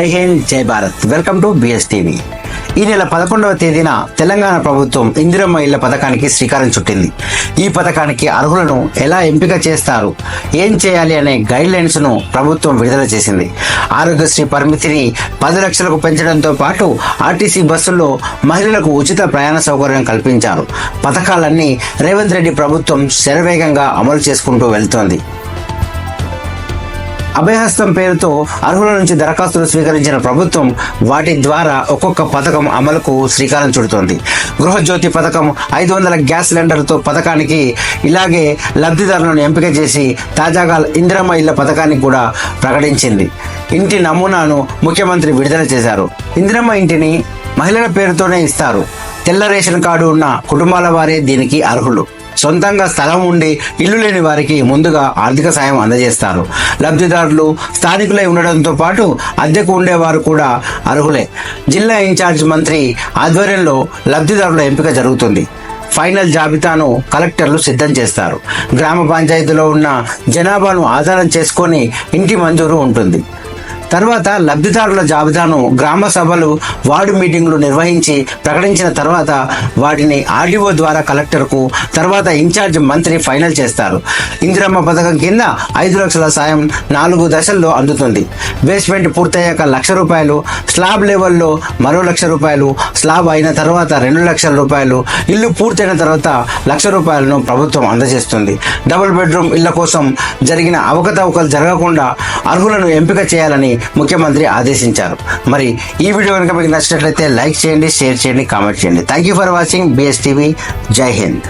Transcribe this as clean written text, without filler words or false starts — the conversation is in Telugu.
జై హింద్, జై Bharat. Welcome to BS TV. ఈ నెల 11వ తేదీన తెలంగాణ ప్రభుత్వం ఇందిరమ్మ ఇళ్ల పథకానికి శ్రీకారం చుట్టింది. ఈ పథకానికి అర్హులను ఎలా ఎంపిక చేస్తారు, ఏం చేయాలి అనే గైడ్ లైన్స్ ను ప్రభుత్వం విడుదల చేసింది. ఆరోగ్యశ్రీ పరిమితిని 10 లక్షలకు పెంచడంతో పాటు ఆర్టీసీ బస్సుల్లో మహిళలకు ఉచిత ప్రయాణ సౌకర్యం కల్పించారు. పథకాలన్నీ రేవంత్ రెడ్డి ప్రభుత్వం శరవేగంగా అమలు చేసుకుంటూ వెళ్తోంది. అభయహస్తం పేరుతో అర్హుల నుంచి దరఖాస్తులు స్వీకరించిన ప్రభుత్వం వాటి ద్వారా ఒక్కొక్క పథకం అమలుకు శ్రీకారం చుడుతోంది. గృహజ్యోతి పథకం 500 గ్యాస్ సిలిండర్లతో పథకానికి ఇలాగే లబ్ధిదారులను ఎంపిక చేసి తాజాగా ఇందిరమ్మ ఇళ్ల పథకాన్ని కూడా ప్రకటించింది. ఇంటి నమూనాను ముఖ్యమంత్రి విడుదల చేశారు. ఇందిరమ్మ ఇంటిని మహిళల పేరుతోనే ఇస్తారు. తెల్ల రేషన్ కార్డు ఉన్న కుటుంబాల వారే దీనికి అర్హులు. సొంతంగా స్థలం ఉండి ఇల్లు లేని వారికి ముందుగా ఆర్థిక సాయం అందజేస్తారు. లబ్ధిదారులు స్థానికులై ఉండడంతో పాటు అద్దెకు ఉండేవారు కూడా అర్హులే. జిల్లా ఇన్ఛార్జ్ మంత్రి ఆధ్వర్యంలో లబ్ధిదారుల ఎంపిక జరుగుతుంది. ఫైనల్ జాబితాను కలెక్టర్లు సిద్ధం చేస్తారు. గ్రామ పంచాయతీలో ఉన్న జనాభాను ఆధారం చేసుకొని ఇంటి మంజూరు ఉంటుంది. తర్వాత లబ్ధిదారుల జాబితాను గ్రామ సభలు, వార్డు మీటింగ్లు నిర్వహించి ప్రకటించిన తర్వాత వాటిని ఆర్డీఓ ద్వారా కలెక్టర్కు, తర్వాత ఇన్ఛార్జ్ మంత్రి ఫైనల్ చేస్తారు. ఇందిరమ్మ పథకం కింద 5 లక్షల సాయం 4 దశల్లో అందుతుంది. బేస్మెంట్ పూర్తయ్యాక ₹1,00,000, స్లాబ్ లెవెల్లో మరో ₹1,00,000, స్లాబ్ అయిన తర్వాత ₹2,00,000, ఇల్లు పూర్తయిన తర్వాత ₹1,00,000 ప్రభుత్వం అందజేస్తుంది. డబుల్ బెడ్రూమ్ ఇళ్ల కోసం జరిగిన అవకతవకలు జరగకుండా అర్హులను ఎంపిక చేయాలని ముఖ్యమంత్రి ఆదేశించారు. మరి ఈ వీడియో కనుక మీకు నచ్చినట్లయితే లైక్ చేయండి, షేర్ చేయండి, కామెంట్ చేయండి. Thank you for watching BS TV. జై హింద్.